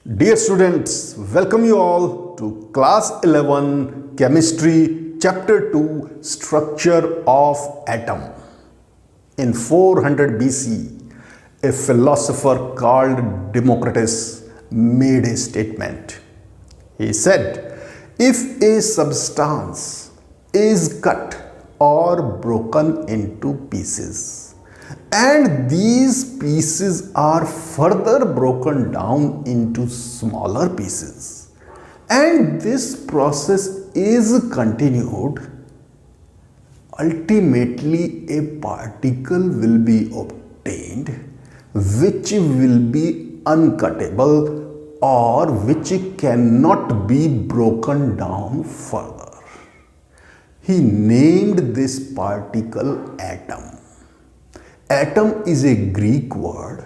Dear students, welcome you all to class 11 chemistry chapter 2 structure of atom. In 400 BC, a philosopher called Democritus made a statement. He said, if a substance is cut or broken into pieces, and these pieces are further broken down into smaller pieces, and this process is continued, ultimately a particle will be obtained which will be uncuttable or which cannot be broken down further. He named this particle atom. Atom is a Greek word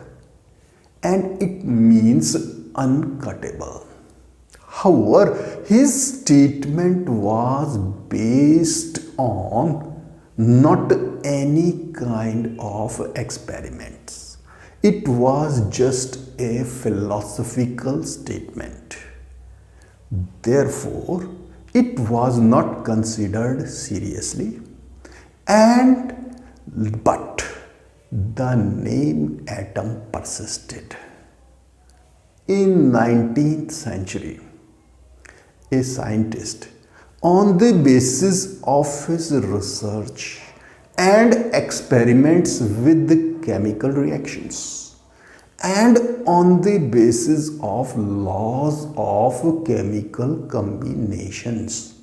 and it means uncuttable. However, his statement was based on not any kind of experiments. It was just a philosophical statement. Therefore, it was not considered seriously, but the name atom persisted. In 19th century, a scientist, on the basis of his research and experiments with the chemical reactions and on the basis of laws of chemical combinations.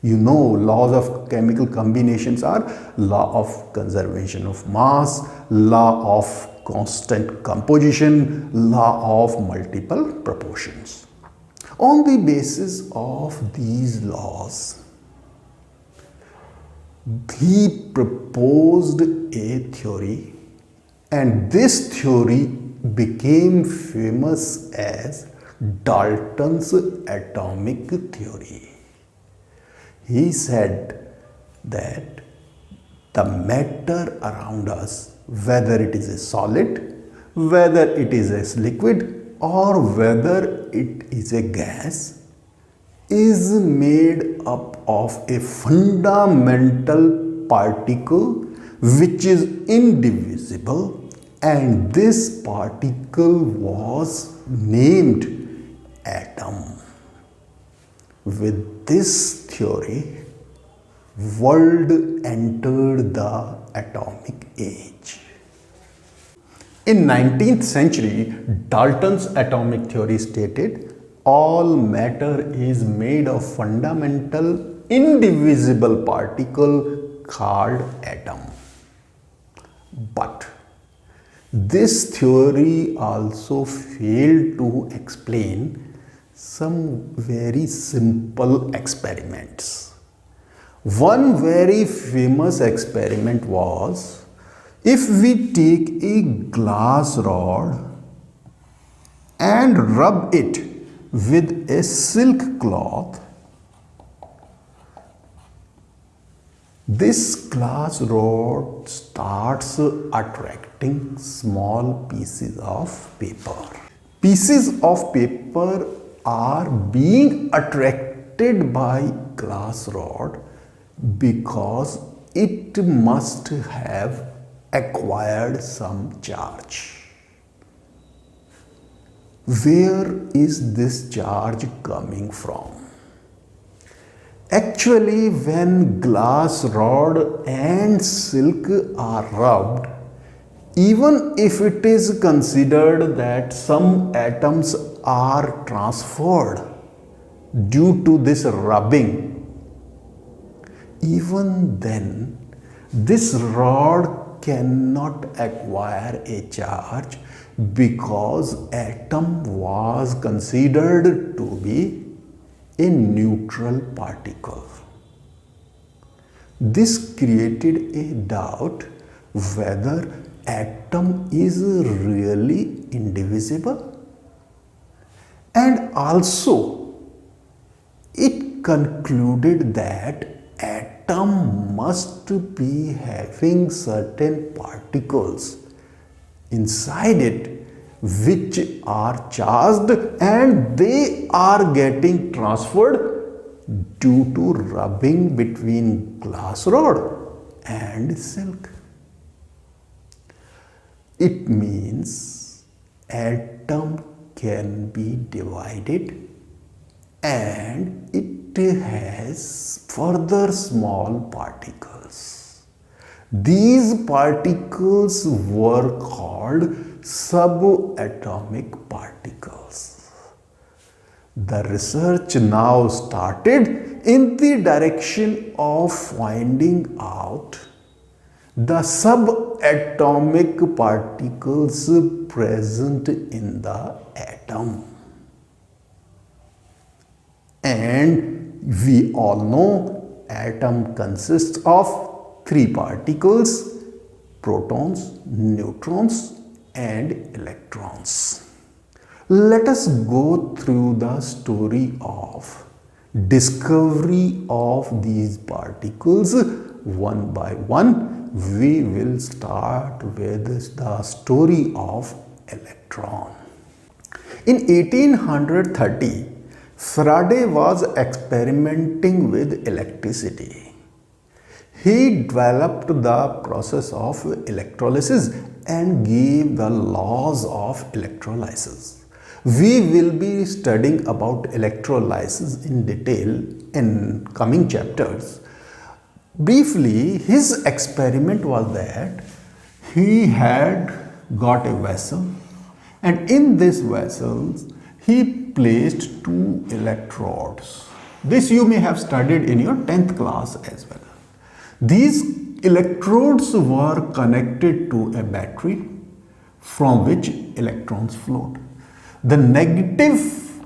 You know, laws of chemical combinations are law of conservation of mass, law of constant composition, law of multiple proportions. On the basis of these laws, he proposed a theory, and this theory became famous as Dalton's atomic theory. He said that the matter around us, whether it is a solid, whether it is a liquid, or whether it is a gas, is made up of a fundamental particle which is indivisible, and this particle was named atom. With this theory, world entered the atomic age. In 19th century, Dalton's atomic theory stated all matter is made of fundamental indivisible particle called atom. But this theory also failed to explain some very simple experiments. One very famous experiment was, if we take a glass rod and rub it with a silk cloth, this glass rod starts attracting small pieces of paper. Pieces of paper are being attracted by glass rod because it must have acquired some charge. Where is this charge coming from? Actually, when glass rod and silk are rubbed, even if it is considered that some atoms are transferred due to this rubbing, even then this rod cannot acquire a charge because atom was considered to be a neutral particle. This created a doubt whether atom is really indivisible, and also it concluded that atom must be having certain particles inside it which are charged and they are getting transferred due to rubbing between glass rod and silk. It means atom can be divided and it has further small particles. These particles were called subatomic particles. The research now started in the direction of finding out the subatomic particles present in the atom. And we all know atom consists of three particles: protons, neutrons and electrons. Let us go through the story of discovery of these particles one by one. We will start with the story of electron. In 1830, Faraday was experimenting with electricity. He developed the process of electrolysis and gave the laws of electrolysis. We will be studying about electrolysis in detail in coming chapters. Briefly, his experiment was that he had got a vessel, and in this vessel he placed two electrodes. This you may have studied in your 10th class as well. These electrodes were connected to a battery from which electrons flowed. The negative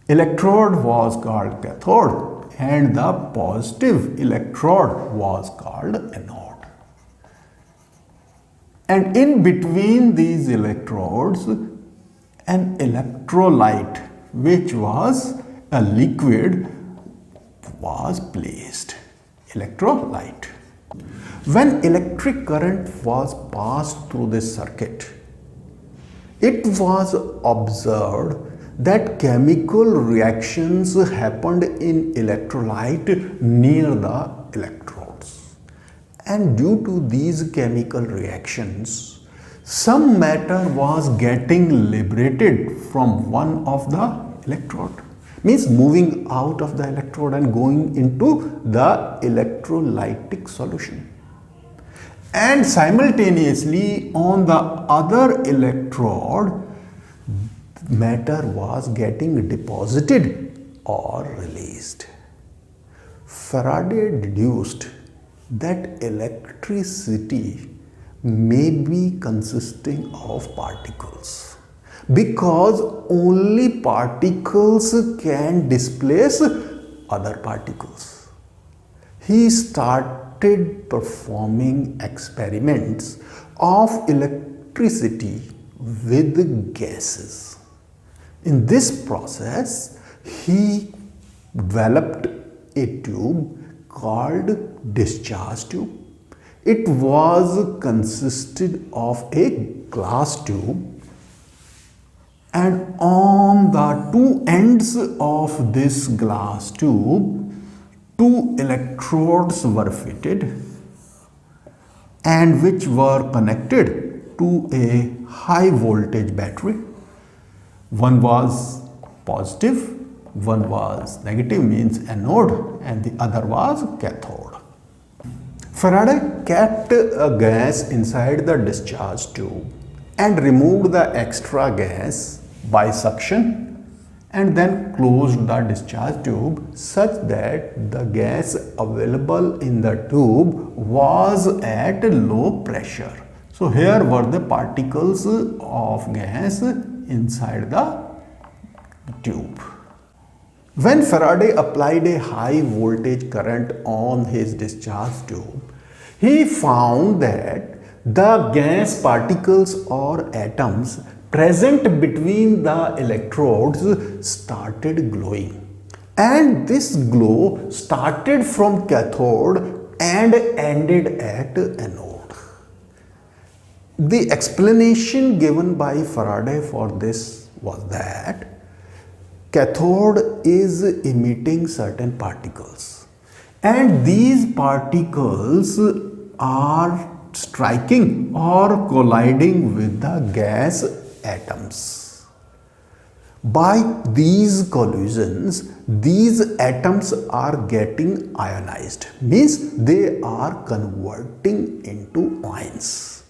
electrode was called cathode and the positive electrode was called anode. And in between these electrodes, an electrolyte, which was a liquid, was placed. Electrolyte. When electric current was passed through this circuit, it was observed that chemical reactions happened in electrolyte near the electrodes. And due to these chemical reactions, some matter was getting liberated from one of the electrode. Means moving out of the electrode and going into the electrolytic solution. And simultaneously on the other electrode, matter was getting deposited or released. Faraday deduced that electricity may be consisting of particles because only particles can displace other particles. He started performing experiments of electricity with gases. In this process, he developed a tube called discharge tube. It was consisted of a glass tube, and on the two ends of this glass tube, two electrodes were fitted and which were connected to a high voltage battery. One was positive, one was negative, means anode, and the other was cathode. Faraday kept a gas inside the discharge tube and removed the extra gas by suction and then closed the discharge tube such that the gas available in the tube was at low pressure. So here were the particles of gas inside the tube. When Faraday applied a high voltage current on his discharge tube, he found that the gas particles or atoms present between the electrodes started glowing. And this glow started from cathode and ended at anode. The explanation given by Faraday for this was that cathode is emitting certain particles, and these particles are striking or colliding with the gas atoms. By these collisions, these atoms are getting ionized, means they are converting into ions,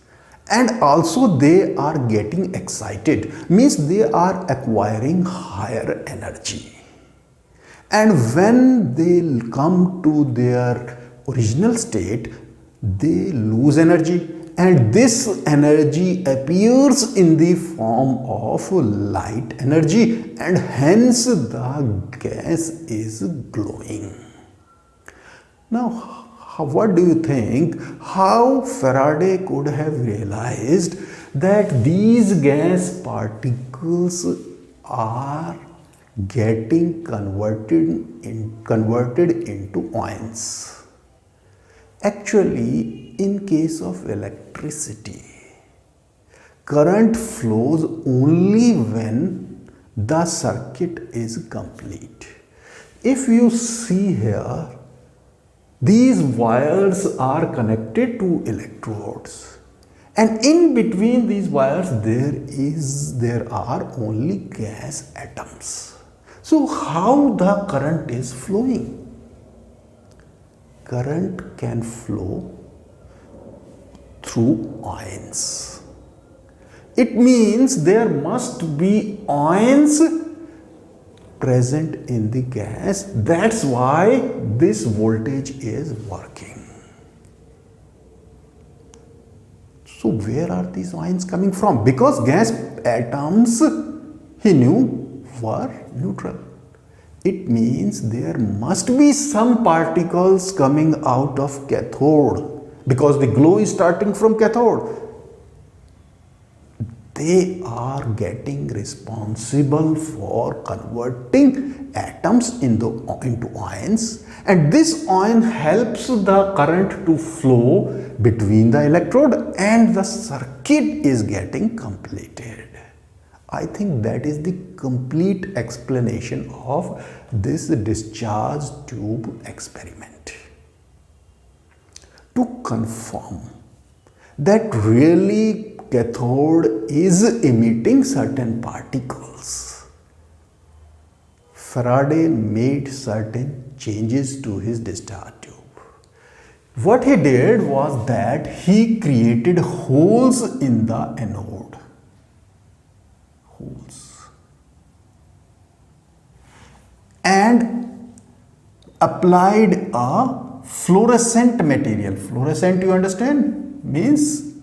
and also they are getting excited, means they are acquiring higher energy. And when they come to their original state, they lose energy, and this energy appears in the form of light energy, and hence the gas is glowing. Now, what do you think how Faraday could have realized that these gas particles are getting converted into ions? Actually, in case of electricity, current flows only when the circuit is complete. If you see here, these wires are connected to electrodes, and in between these wires there are only gas atoms. So how the current is flowing? Current can flow through ions. It means there must be ions present in the gas. That's why this voltage is working. So where are these ions coming from? Because gas atoms, he knew, were neutral. It means there must be some particles coming out of cathode, because the glow is starting from cathode. They are getting responsible for converting atoms into ions, and this ion helps the current to flow between the electrode, and the circuit is getting completed. I think that is the complete explanation of this discharge tube experiment. To confirm that really cathode is emitting certain particles, Faraday made certain changes to his discharge tube. What he did was that he created holes in the anode. Holes. And applied a fluorescent material. Fluorescent, you understand, means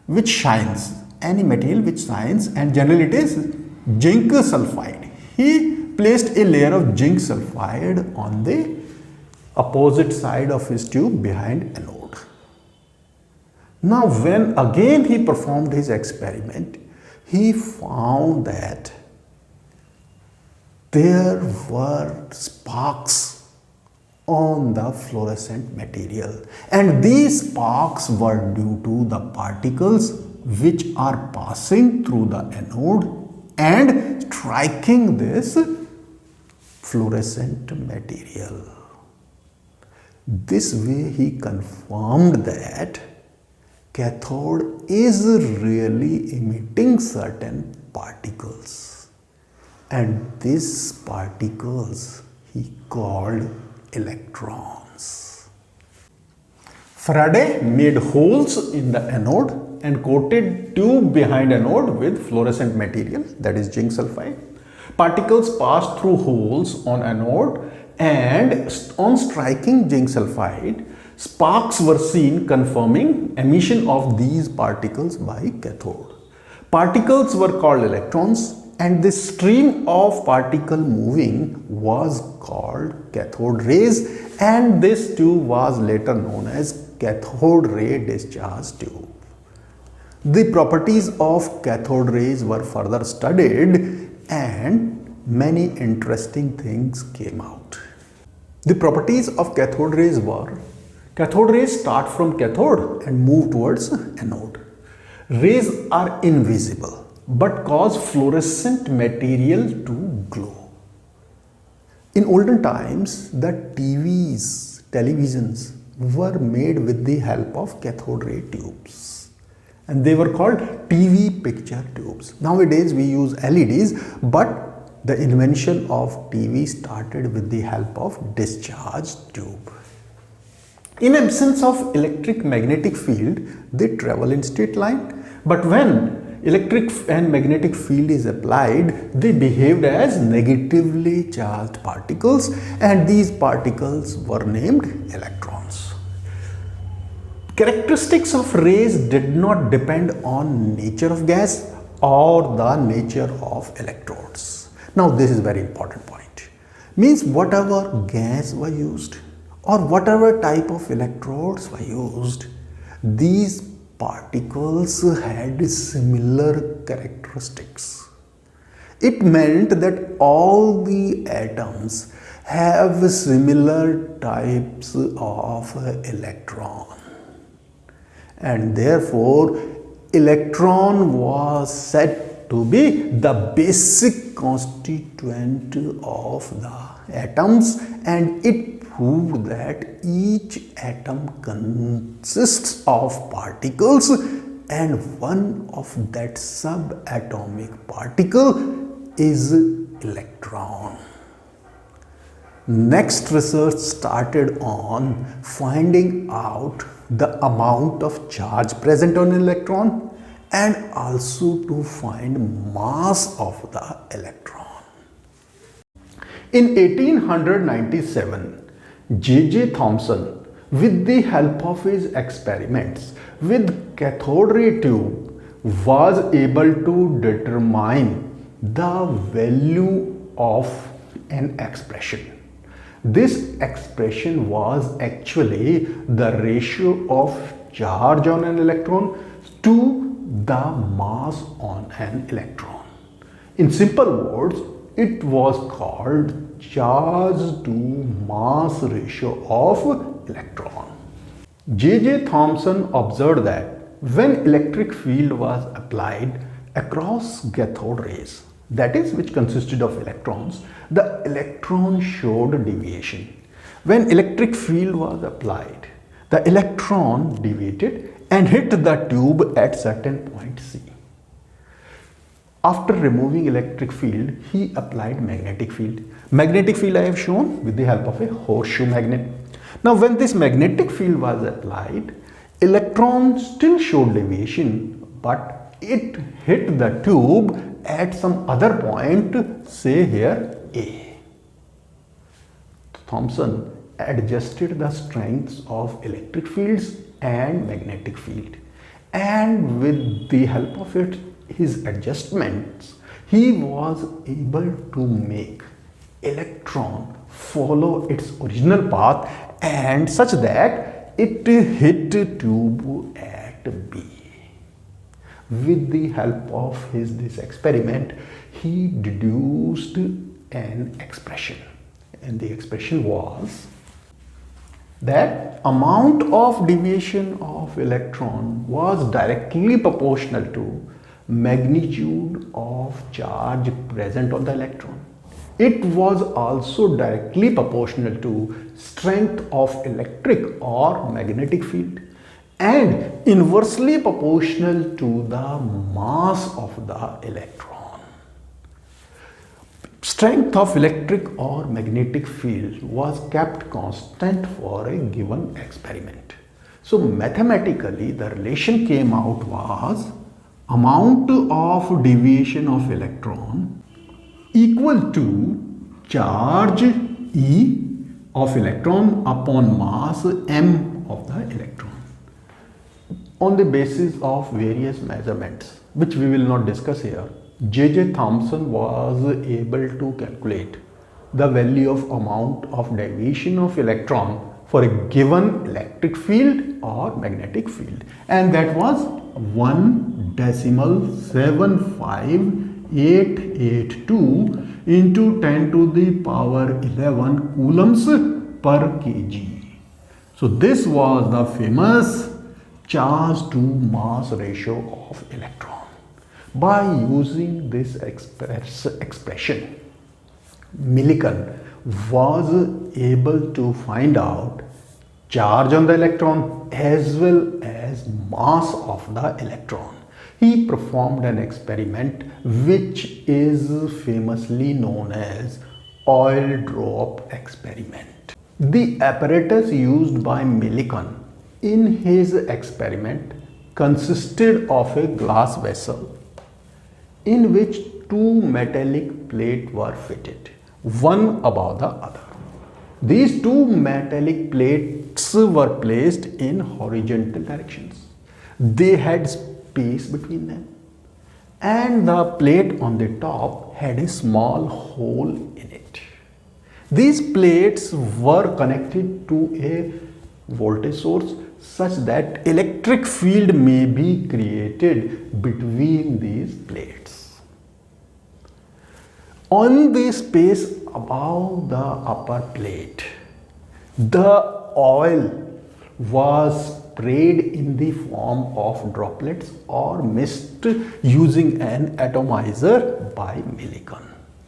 which shines, any material which shines, and generally it is zinc sulfide. He placed a layer of zinc sulfide on the opposite side of his tube behind anode. Now when again he performed his experiment, he found that there were sparks on the fluorescent material, and these sparks were due to the particles which are passing through the anode and striking this fluorescent material. This way he confirmed that cathode is really emitting certain particles, and these particles he called electrons. Faraday made holes in the anode and coated tube behind anode with fluorescent material, that is zinc sulfide. Particles passed through holes on anode, and on striking zinc sulfide, sparks were seen, confirming emission of these particles by cathode. Particles were called electrons, and this stream of particle moving was called cathode rays, and this tube was later known as cathode ray discharge tube. The properties of cathode rays were further studied, and many interesting things came out. The properties of cathode rays were: cathode rays start from cathode and move towards anode. Rays are invisible but cause fluorescent material to glow. In olden times, the televisions were made with the help of cathode ray tubes, and they were called TV picture tubes. Nowadays we use LEDs, but the invention of TV started with the help of discharge tube. In absence of electric magnetic field, they travel in straight line, but when electric and magnetic field is applied, they behaved as negatively charged particles, and these particles were named electrons. Characteristics of rays did not depend on nature of gas or the nature of electrodes. Now this is very important point. Means whatever gas were used or whatever type of electrodes were used, these particles had similar characteristics. It meant that all the atoms have similar types of electron, and therefore electron was said to be the basic constituent of the atoms, and it proved that each atom consists of particles and one of that subatomic particle is electron. Next, research started on finding out the amount of charge present on an electron and also to find mass of the electron. In 1897, J.J. Thomson, with the help of his experiments with cathode ray tube, was able to determine the value of an expression. This expression was actually the ratio of charge on an electron to the mass on an electron. In simple words, it was called charge to mass ratio of electron. J.J. Thomson observed that when electric field was applied across cathode rays, that is, which consisted of electrons, the electron showed deviation. When electric field was applied, the electron deviated and hit the tube at certain point C. After removing electric field, he applied magnetic field. Magnetic field I have shown with the help of a horseshoe magnet. Now when this magnetic field was applied, electron still showed deviation, but it hit the tube at some other point, say here A. Thomson adjusted the strengths of electric fields and magnetic field, and with the help of his adjustments, he was able to make electron follow its original path and such that it hit tube at B. With the help of this experiment, he deduced an expression, and the expression was that amount of deviation of electron was directly proportional to magnitude of charge present on the electron. It was also directly proportional to strength of electric or magnetic field and inversely proportional to the mass of the electron. Strength of electric or magnetic field was kept constant for a given experiment. So mathematically the relation came out was amount of deviation of electron equal to charge E of electron upon mass m of the electron. On the basis of various measurements, which we will not discuss here, J.J. Thomson was able to calculate the value of amount of deviation of electron for a given electric field or magnetic field, and that was 1.75882 into 10 to the power 11 coulombs per kg. So this was the famous charge to mass ratio of electron. By using this expression, Millikan was able to find out charge on the electron as well as mass of the electron. He performed an experiment which is famously known as oil drop experiment. The apparatus used by Millikan in his experiment consisted of a glass vessel in which two metallic plates were fitted, one above the other. These two metallic plates were placed in horizontal directions. They had space between them, and the plate on the top had a small hole in it. These plates were connected to a voltage source such that electric field may be created between these plates. On the space above the upper plate, the oil was sprayed in the form of droplets or mist using an atomizer by Millikan.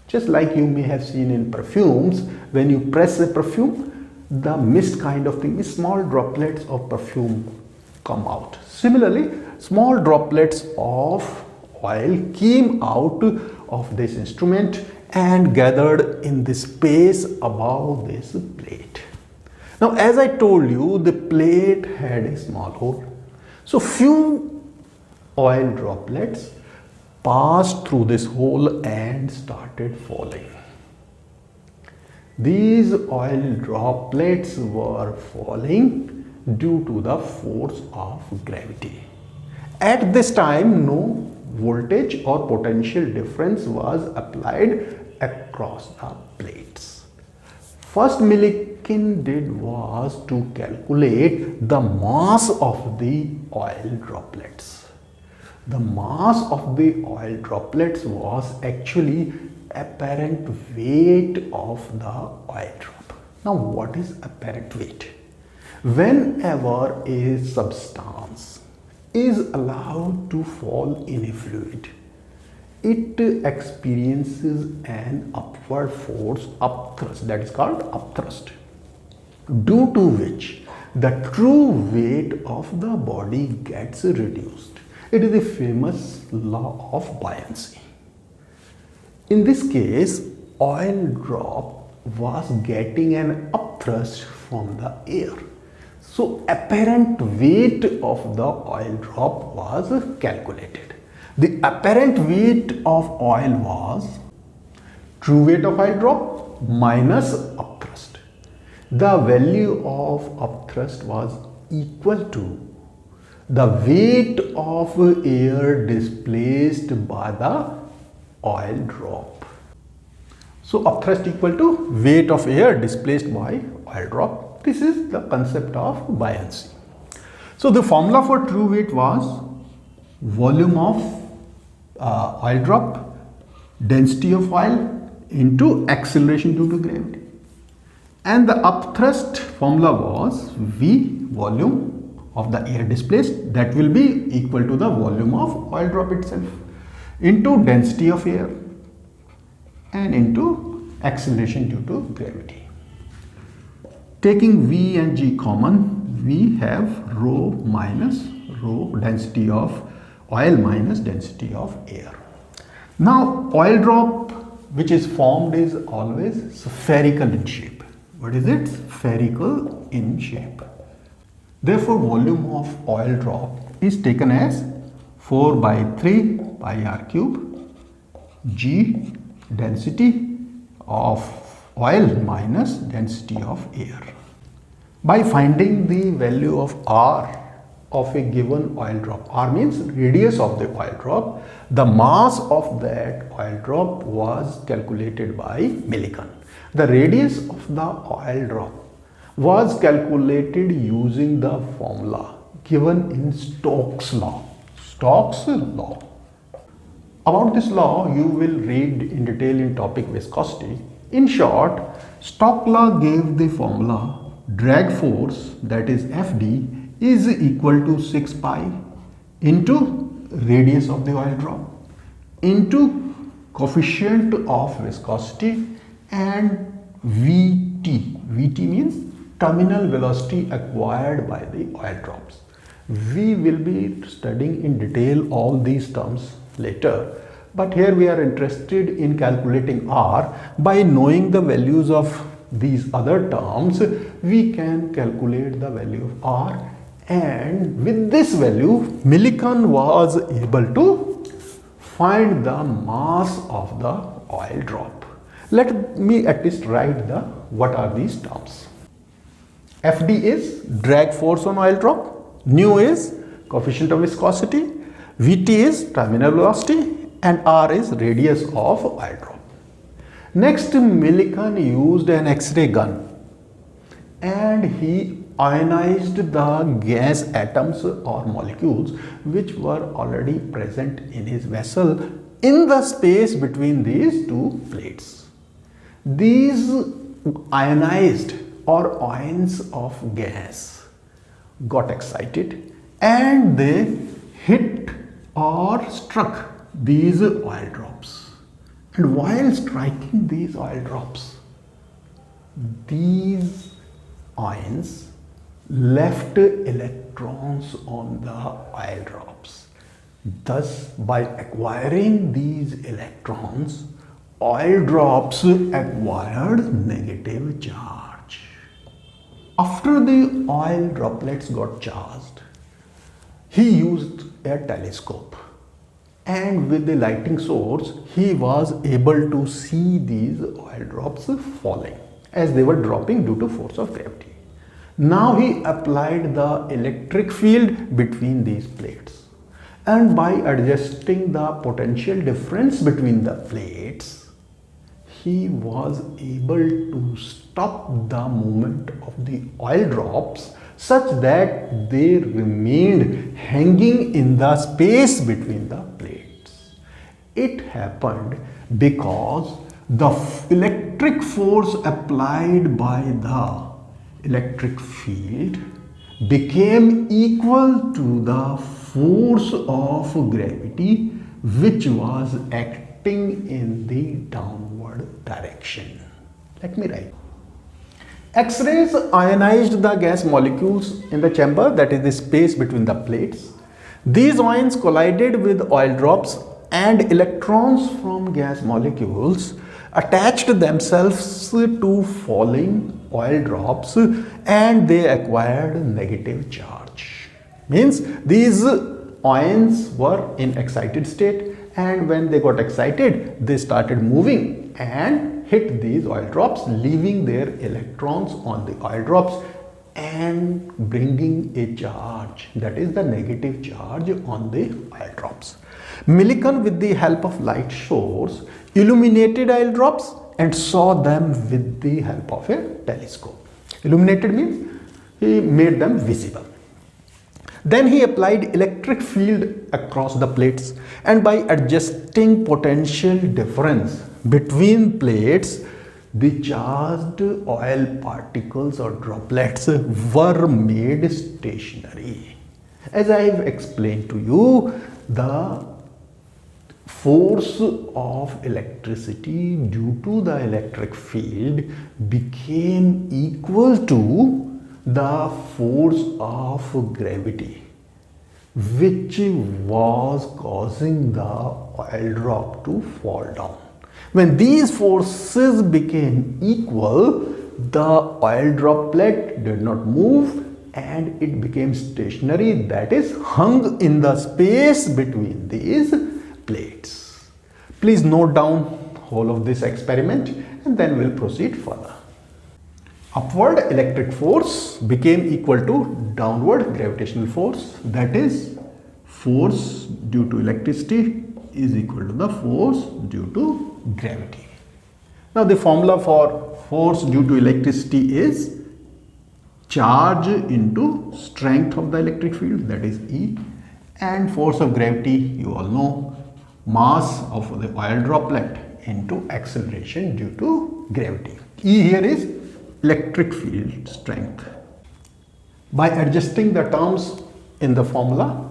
Just like you may have seen in perfumes, when you press a perfume, the mist kind of thing, small droplets of perfume come out. Similarly, small droplets of oil came out of this instrument and gathered in the space above this plate. Now, as I told you, the plate had a small hole. So, few oil droplets passed through this hole and started falling. These oil droplets were falling due to the force of gravity. At this time, no voltage or potential difference was applied across the plates. First Millikan did was to calculate the mass of the oil droplets. The mass of the oil droplets was actually apparent weight of the oil drop. Now, what is apparent weight? Whenever a substance is allowed to fall in a fluid, it experiences an upward force, upthrust, that is called upthrust, due to which the true weight of the body gets reduced. It is a famous law of buoyancy. In this case, oil drop was getting an upthrust from the air. So, apparent weight of the oil drop was calculated. The apparent weight of oil was true weight of oil drop minus upthrust. The value of upthrust was equal to the weight of air displaced by the oil drop. So, upthrust equal to weight of air displaced by oil drop. This is the concept of buoyancy. So, the formula for true weight was volume of oil drop, density of oil into acceleration due to gravity. And the upthrust formula was V, volume of the air displaced, that will be equal to the volume of oil drop itself, into density of air and into acceleration due to gravity. Taking V and G common, we have rho minus rho, density of oil minus density of air. Now, oil drop which is formed is always spherical in shape. What is it? Spherical in shape. Therefore, volume of oil drop is taken as 4 by 3 pi r cube G, density of oil minus density of air. By finding the value of R of a given oil drop, R means radius of the oil drop, the mass of that oil drop was calculated by Millikan. The radius of the oil drop was calculated using the formula given in Stokes law. Stokes law. About this law you will read in detail in topic viscosity. In short, Stokes law gave the formula drag force, that is Fd, is equal to 6 pi into radius of the oil drop into coefficient of viscosity and Vt. Vt means terminal velocity acquired by the oil drops. We will be studying in detail all these terms later, but here we are interested in calculating R. By knowing the values of these other terms, we can calculate the value of R, and with this value Millikan was able to find the mass of the oil drop. Let me at least write the what are these terms. Fd is drag force on oil drop, nu is coefficient of viscosity, Vt is terminal velocity, and R is radius of oil drop. Next, Millikan used an X-ray gun and he ionized the gas atoms or molecules which were already present in his vessel in the space between these two plates. These ionized or ions of gas got excited and they hit or struck these oil drops, and while striking these oil drops, these ions left electrons on the oil drops. Thus, by acquiring these electrons, oil drops acquired negative charge. After the oil droplets got charged, he used a telescope, and with the lighting source he was able to see these oil drops falling as they were dropping due to force of gravity. Now he applied the electric field between these plates, and by adjusting the potential difference between the plates, he was able to stop the movement of the oil drops such that they remained hanging in the space between the plates. It happened because the electric force applied by the electric field became equal to the force of gravity which was acting in the downward direction. Let me write. X-rays ionized the gas molecules in the chamber, that is the space between the plates. These ions collided with oil drops, and electrons from gas molecules attached themselves to falling oil drops and they acquired negative charge. Means these ions were in excited state, and when they got excited they started moving and hit these oil drops, leaving their electrons on the oil drops and bringing a charge, that is the negative charge on the oil drops. Millikan, with the help of light source, illuminated oil drops and saw them with the help of a telescope. Illuminated means he made them visible. Then he applied electric field across the plates, and by adjusting potential difference between plates, the charged oil particles or droplets were made stationary. As I have explained to you, the force of electricity due to the electric field became equal to the force of gravity, which was causing the oil drop to fall down. When these forces became equal, the oil droplet did not move and it became stationary, that is, hung in the space between these plates. Please note down whole of this experiment and then we'll proceed further. Upward electric force became equal to downward gravitational force, that is, force due to electricity is equal to the force due to gravity. Now the formula for force due to electricity is charge into strength of the electric field, that is E, and force of gravity, you all know, mass of the oil droplet into acceleration due to gravity. E here is electric field strength. By adjusting the terms in the formula,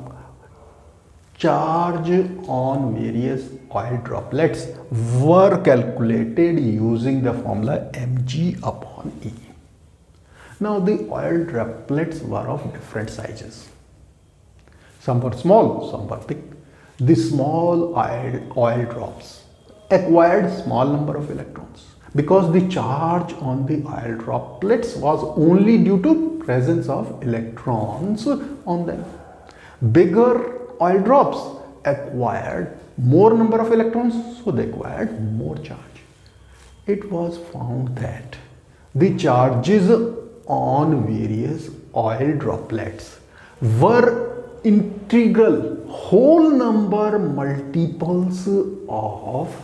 charge on various oil droplets were calculated using the formula mg upon E. Now the oil droplets were of different sizes. Some were small, some were big. The small oil drops acquired small number of electrons because the charge on the oil droplets was only due to presence of electrons on them. Bigger oil drops acquired more number of electrons, so they acquired more charge. It was found that the charges on various oil droplets were integral whole number multiples of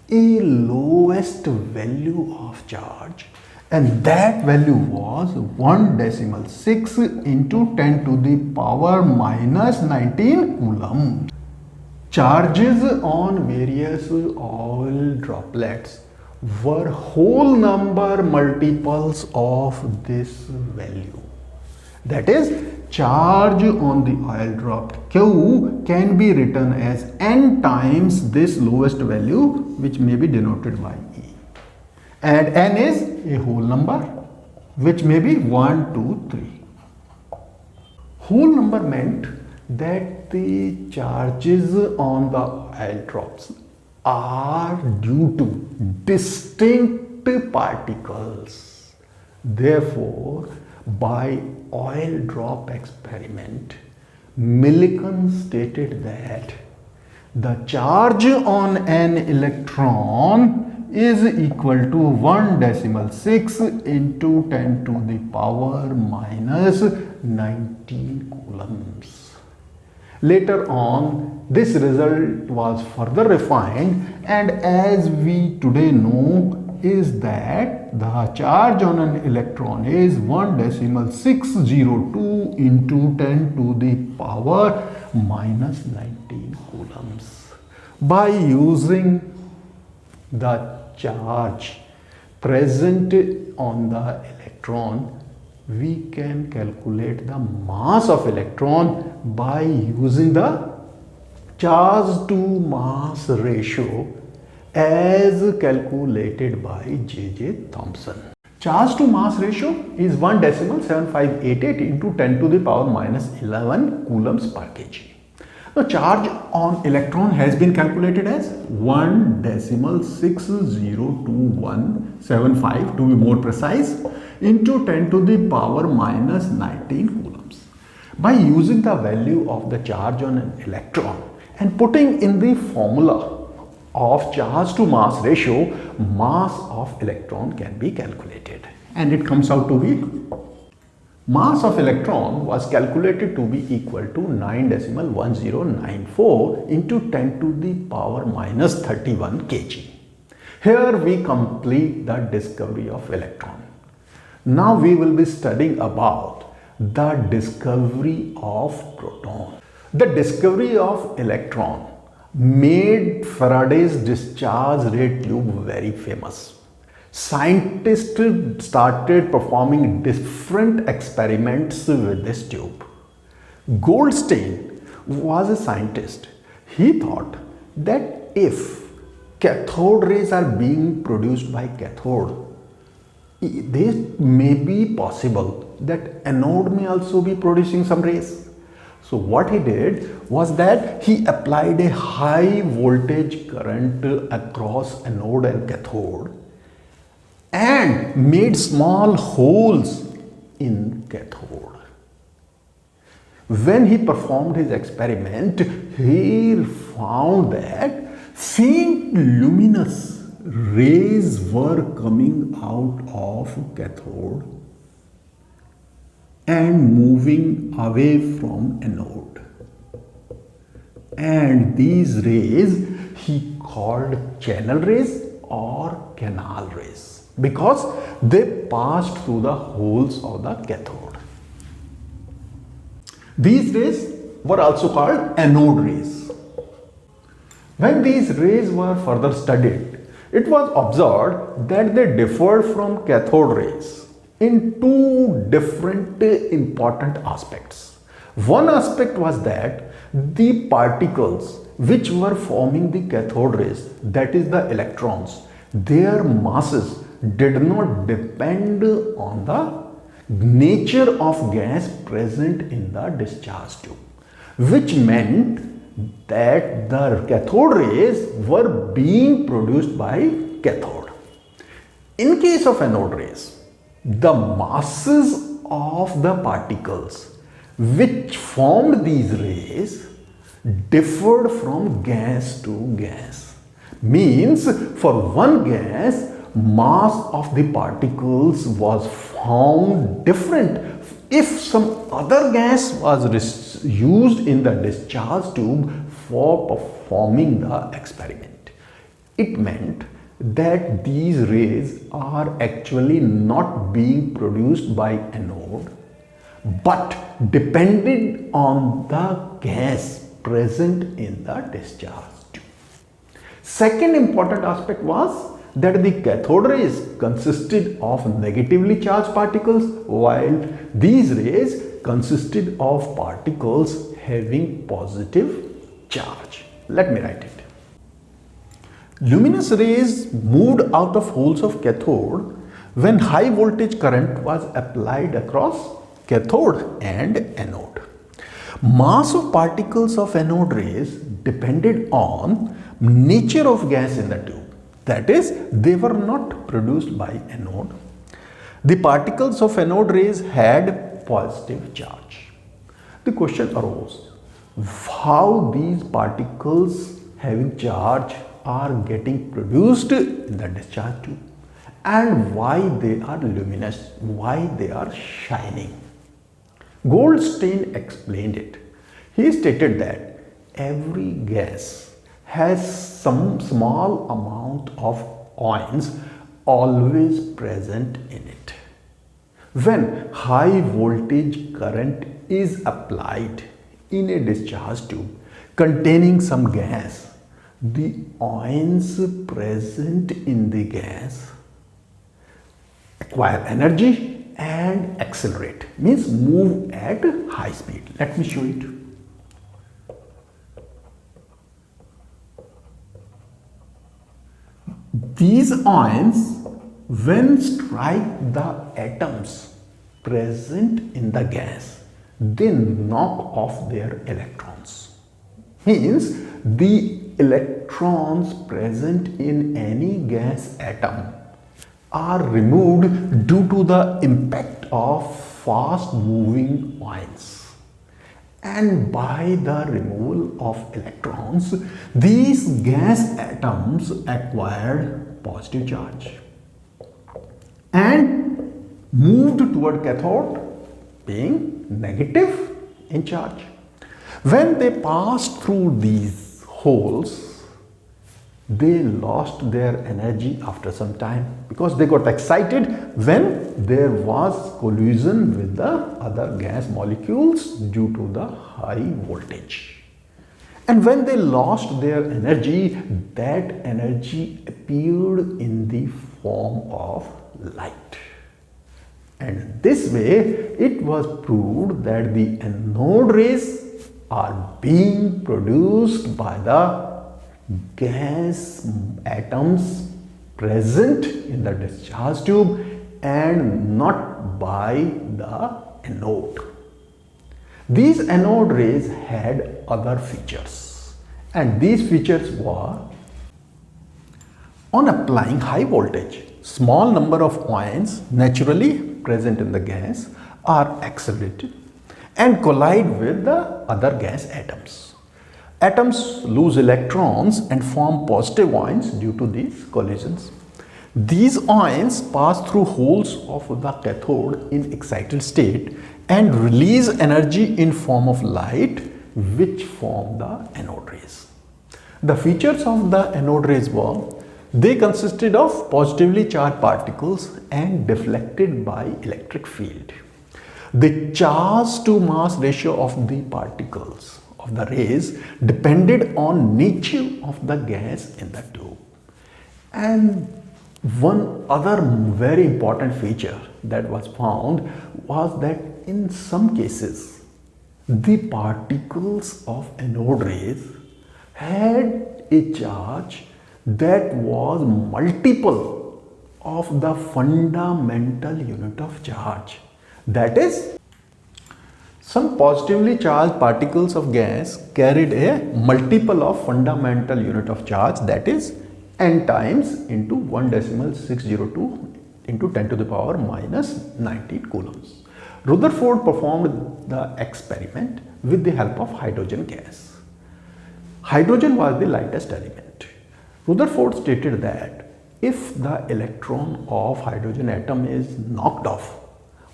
a lowest value of charge, and that value was 1.6 into 10 to the power minus 19 coulomb. Charges on various oil droplets were whole number multiples of this value. That is, charge on the oil drop Q can be written as n times this lowest value, which may be denoted by E. And n is a whole number, which may be 1, 2, 3. Whole number meant that the charges on the oil drops are due to distinct particles. Therefore, by oil drop experiment, Millikan stated that the charge on an electron is equal to 1.6 into 10 to the power minus 19 coulombs. Later on, this result was further refined, and as we today know, is that the charge on an electron is 1.602 into 10 to the power minus 19 coulombs. By using the charge present on the electron, we can calculate the mass of electron by using the charge to mass ratio as calculated by J.J. Thomson. Charge to mass ratio is 1.7588 into 10 to the power minus 11 coulombs per kg. The charge on electron has been calculated as 1.60217 to be more precise into 10 to the power minus 19 coulombs. By using the value of the charge on an electron and putting in the formula of charge to mass ratio, mass of electron can be calculated, and it comes out to be mass of electron was calculated to be equal to 9.1094 into 10 to the power minus 31 kg. Here we complete the discovery of electron. Now we will be studying about the discovery of proton. The discovery of electron made Faraday's discharge ray tube very famous. Scientists started performing different experiments with this tube. Goldstein was a scientist. He thought that if cathode rays are being produced by cathode, this may be possible that anode may also be producing some rays. So what he did was that he applied a high voltage current across anode and cathode and made small holes in cathode. When he performed his experiment, he found that faint luminous rays were coming out of cathode and moving away from anode. And these rays he called channel rays or canal rays because they passed through the holes of the cathode. These rays were also called anode rays. When these rays were further studied, it was observed that they differed from cathode rays in two different important aspects. One aspect was that the particles which were forming the cathode rays, that is the electrons, their masses did not depend on the nature of gas present in the discharge tube, which meant that the cathode rays were being produced by cathode. In case of anode rays, the masses of the particles which formed these rays differed from gas to gas. Means for one gas, mass of the particles was found different. If some other gas was used in the discharge tube for performing the experiment, it meant that these rays are actually not being produced by anode, but depended on the gas present in the discharge tube. Second important aspect was that the cathode rays consisted of negatively charged particles, while these rays consisted of particles having positive charge. Let me write it. Luminous rays moved out of holes of cathode when high voltage current was applied across cathode and anode. Mass of particles of anode rays depended on nature of gas in the tube. That is, they were not produced by anode. The particles of anode rays had positive charge. The question arose, how these particles having charge are getting produced in the discharge tube and why they are luminous, why they are shining. Goldstein explained it. He stated that every gas has some small amount of ions always present in it. When high voltage current is applied in a discharge tube containing some gas, the ions present in the gas acquire energy and accelerate, means move at high speed. Let me show it. These ions, when strike the atoms present in the gas, they knock off their electrons. Means the electrons present in any gas atom are removed due to the impact of fast moving ions. And by the removal of electrons, these gas atoms acquired positive charge and moved toward cathode being negative in charge. When they passed through these holes, they lost their energy after some time because they got excited when there was collision with the other gas molecules due to the high voltage. And when they lost their energy, that energy appeared in the form of light. And this way it was proved that the anode rays are being produced by the gas atoms present in the discharge tube and not by the anode. These anode rays had other features, and these features were: on applying high voltage, small number of ions naturally present in the gas are accelerated and collide with the other gas atoms. Atoms lose electrons and form positive ions due to these collisions. These ions pass through holes of the cathode in excited state and release energy in form of light, which form the anode rays. The features of the anode rays were: they consisted of positively charged particles and deflected by electric field. The charge to mass ratio of the particles of the rays depended on nature of the gas in the tube. And one other very important feature that was found was that in some cases the particles of anode rays had a charge that was multiple of the fundamental unit of charge. That is, some positively charged particles of gas carried a multiple of fundamental unit of charge, that is n times into 1.602 into 10 to the power minus 19 coulombs. Rutherford performed the experiment with the help of hydrogen gas. Hydrogen was the lightest element. Rutherford stated that if the electron of hydrogen atom is knocked off,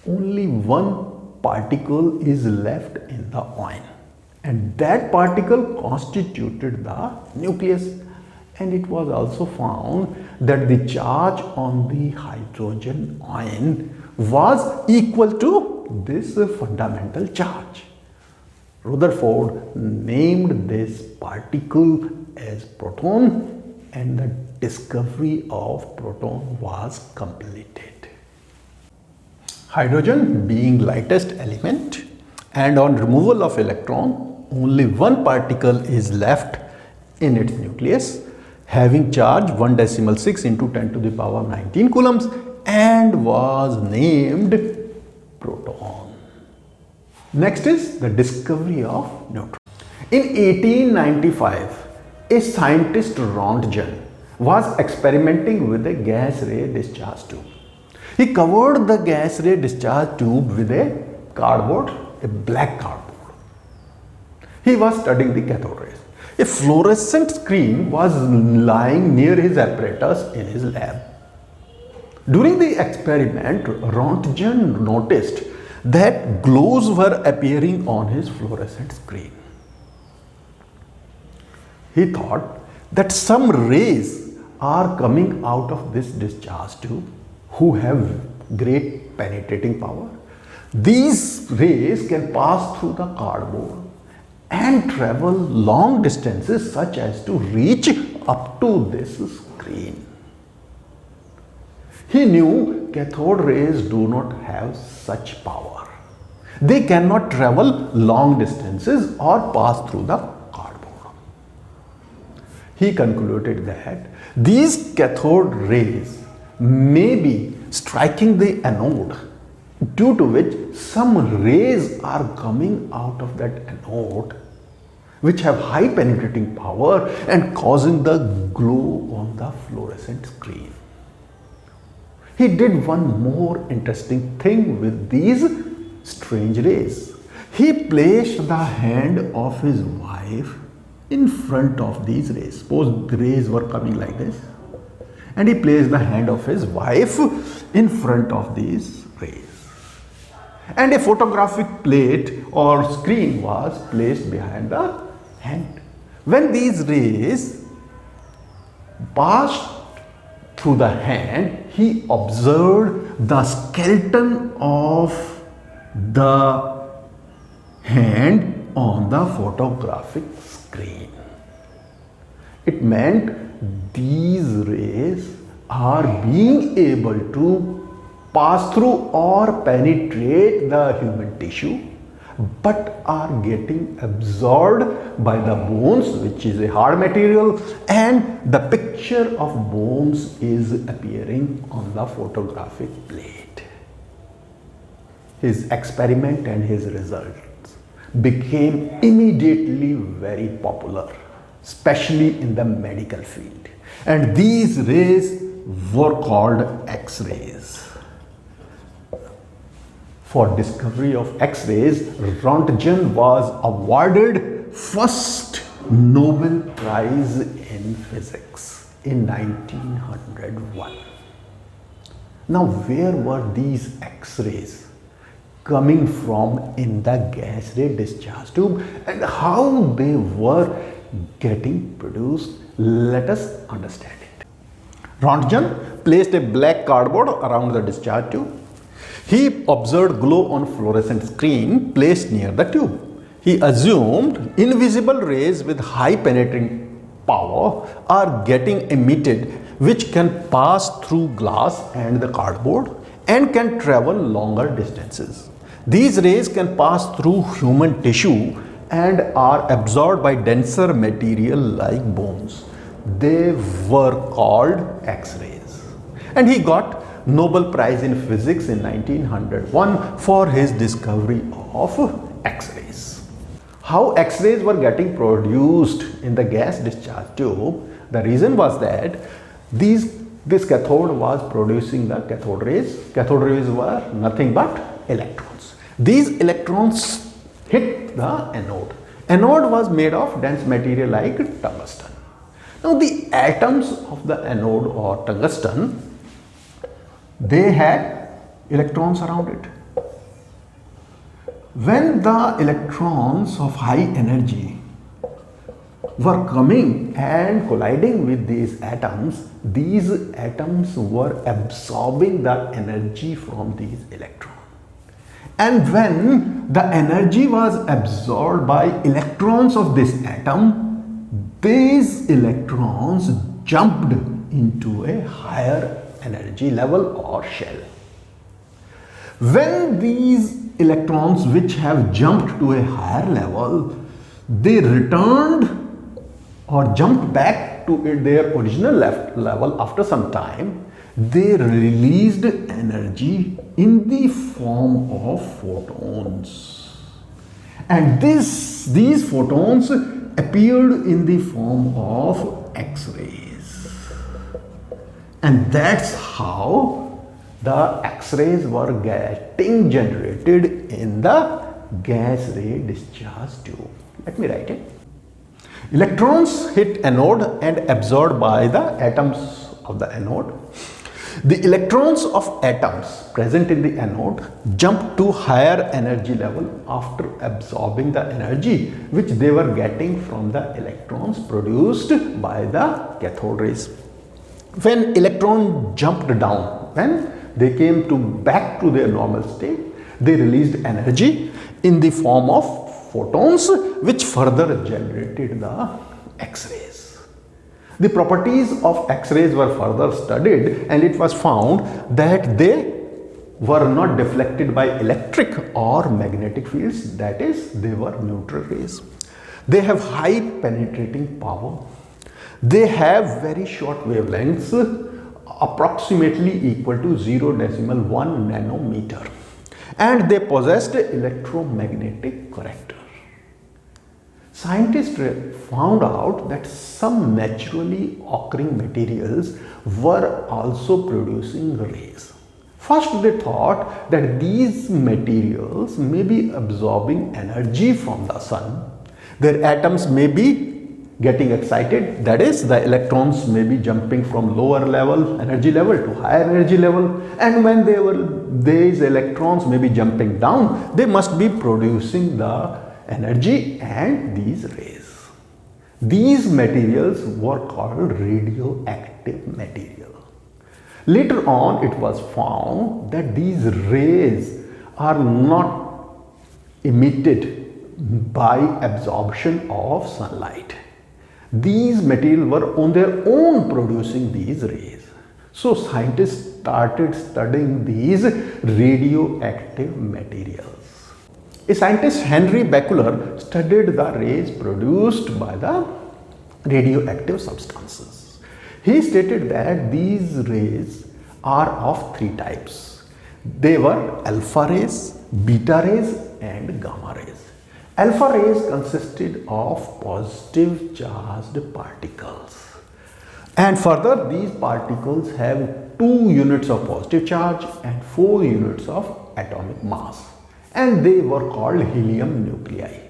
only one particle is left in the ion, and that particle constituted the nucleus. And it was also found that the charge on the hydrogen ion was equal to this fundamental charge. Rutherford named this particle as proton, and the discovery of proton was completed. Hydrogen being lightest element, and on removal of electron, only one particle is left in its nucleus, having charge 1.6 into 10 to the power 19 coulombs, and was named proton. Next is the discovery of neutron. In 1895, a scientist Rontgen was experimenting with a gas ray discharge tube. He covered the gas ray discharge tube with a cardboard, a black cardboard. He was studying the cathode rays. A fluorescent screen was lying near his apparatus in his lab. During the experiment, Rontgen noticed that glows were appearing on his fluorescent screen. He thought that some rays are coming out of this discharge tube who have great penetrating power. These rays can pass through the cardboard and travel long distances such as to reach up to this screen. He knew cathode rays do not have such power. They cannot travel long distances or pass through the cardboard. He concluded that these cathode rays may be striking the anode, due to which some rays are coming out of that anode which have high penetrating power and causing the glow on the fluorescent screen. He did one more interesting thing with these strange rays. He placed the hand of his wife in front of these rays. Suppose the rays were coming like this, and he placed the hand of his wife in front of these rays. And a photographic plate or screen was placed behind the hand. When these rays passed through the hand, he observed the skeleton of the hand on the photographic screen. It meant these rays are being able to pass through or penetrate the human tissue, but are getting absorbed by the bones, which is a hard material, and the picture of bones is appearing on the photographic plate. His experiment and his results became immediately very popular, especially in the medical field, and these rays were called X-rays. For discovery of X-rays, Rontgen was awarded first Nobel Prize in Physics in 1901. Now, where were these X-rays coming from in the gas ray discharge tube, and how they were getting produced? Let us understand it. Rontgen placed a black cardboard around the discharge tube. He observed glow on fluorescent screen placed near the tube. He assumed invisible rays with high penetrating power are getting emitted, which can pass through glass and the cardboard and can travel longer distances. These rays can pass through human tissue and are absorbed by denser material like bones. They were called X-rays. And he got Nobel Prize in Physics in 1901 for his discovery of X-rays. How X-rays were getting produced in the gas discharge tube? The reason was that this cathode was producing the cathode rays. Cathode rays were nothing but electrons. These electrons hit the anode. Anode was made of dense material like tungsten. Now the atoms of the anode or tungsten, they had electrons around it. When the electrons of high energy were coming and colliding with these atoms were absorbing the energy from these electrons. And when the energy was absorbed by electrons of this atom, these electrons jumped into a higher energy level or shell. When these electrons which have jumped to a higher level, they returned or jumped back to their original level after some time, they released energy in the form of photons. And these photons appeared in the form of X-rays. And that's how the X-rays were getting generated in the gas ray discharge tube. Let me write it. Electrons hit anode and absorbed by the atoms of the anode. The electrons of atoms present in the anode jump to higher energy level after absorbing the energy which they were getting from the electrons produced by the cathode rays. When electron jumped down, when they came back to their normal state, they released energy in the form of photons which further generated the X-rays. The properties of X-rays were further studied and it was found that they were not deflected by electric or magnetic fields, that is, they were neutral rays. They have high penetrating power. They have very short wavelengths, approximately equal to 0.1 nanometer, and they possessed electromagnetic character. Scientists found out that some naturally occurring materials were also producing rays. First, they thought that these materials may be absorbing energy from the sun. Their atoms may be getting excited, that is, the electrons may be jumping from lower level energy level to higher energy level, and when these electrons may be jumping down, they must be producing the energy and these rays. These materials were called radioactive material. Later on, it was found that these rays are not emitted by absorption of sunlight. These materials were on their own producing these rays. So scientists started studying these radioactive materials. A scientist, Henry Becquerel, studied the rays produced by the radioactive substances. He stated that these rays are of three types. They were alpha rays, beta rays, and gamma rays. Alpha rays consisted of positive charged particles. And further, these particles have 2 units of positive charge and 4 units of atomic mass. And they were called helium nuclei.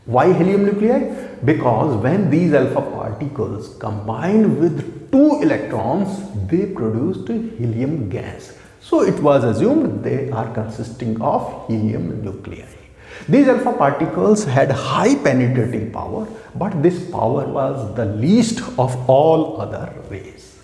Why helium nuclei? Because when these alpha particles combined with 2 electrons, they produced helium gas. So it was assumed they are consisting of helium nuclei. These alpha particles had high penetrating power, but this power was the least of all other rays.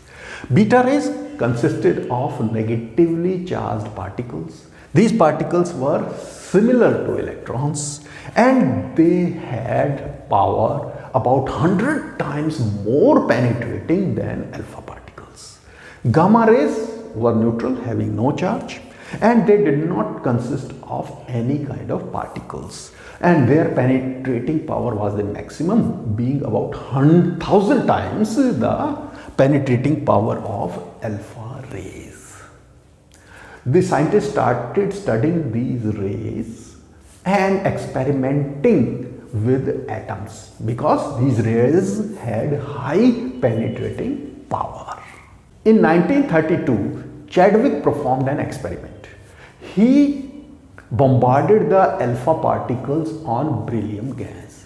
Beta rays consisted of negatively charged particles. These particles were similar to electrons and they had power about 100 times more penetrating than alpha particles. Gamma rays were neutral, having no charge. and they did not consist of any kind of particles, and their penetrating power was the maximum, being about 100,000 times the penetrating power of alpha rays. The scientists started studying these rays and experimenting with atoms because these rays had high penetrating power. In 1932, Chadwick performed an experiment. He bombarded the alpha particles on beryllium gas.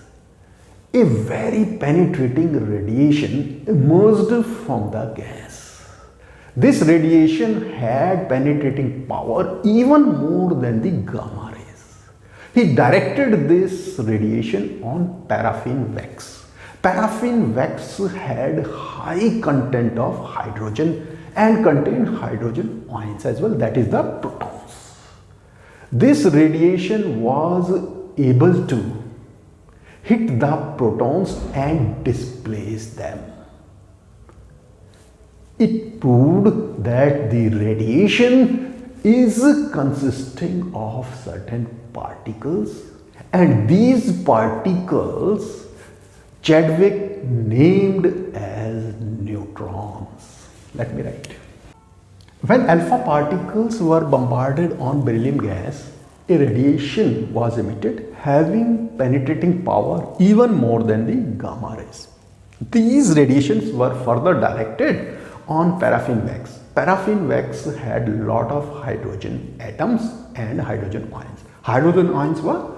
A very penetrating radiation emerged from the gas. This radiation had penetrating power even more than the gamma rays. He directed this radiation on paraffin wax. Paraffin wax had high content of hydrogen and contained hydrogen ions as well, that is the protons. This radiation was able to hit the protons and displace them. It proved that the radiation is consisting of certain particles, and these particles Chadwick named as neutrons. Let me write. When alpha particles were bombarded on beryllium gas, a radiation was emitted having penetrating power even more than the gamma rays. These radiations were further directed on paraffin wax. Paraffin wax had a lot of hydrogen atoms and hydrogen ions. Hydrogen ions were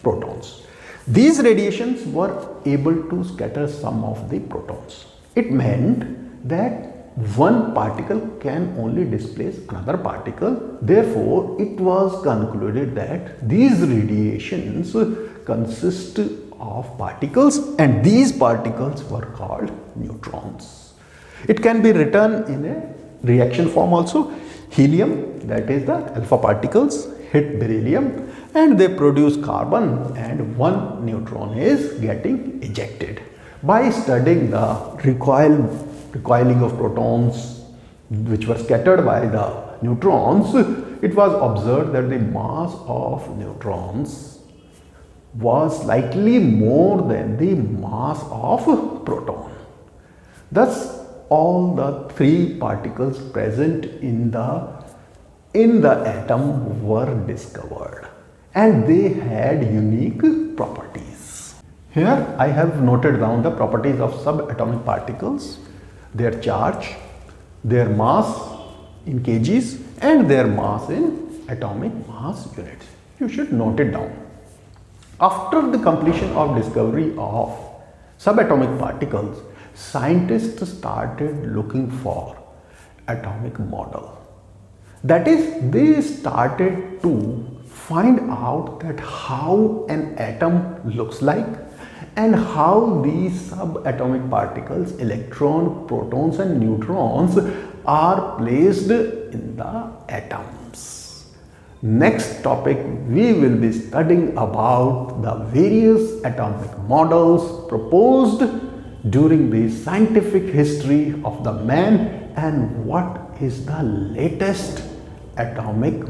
protons. These radiations were able to scatter some of the protons. It meant that one particle can only displace another particle. Therefore, it was concluded that these radiations consist of particles, and these particles were called neutrons. It can be written in a reaction form also. Helium, that is the alpha particles, hit beryllium and they produce carbon, and one neutron is getting ejected. By studying the recoiling of protons which were scattered by the neutrons, it was observed that the mass of neutrons was slightly more than the mass of proton. Thus, all the three particles present in the atom were discovered, and they had unique properties. Here I have noted down the properties of subatomic particles, their charge, their mass in kgs, and their mass in atomic mass units. You should note it down. After the completion of discovery of subatomic particles, scientists started looking for atomic model. That is, they started to find out that how an atom looks like and how these subatomic particles, electron, protons and neutrons are placed in the atoms. Next topic, we will be studying about the various atomic models proposed during the scientific history of the man and what is the latest atomic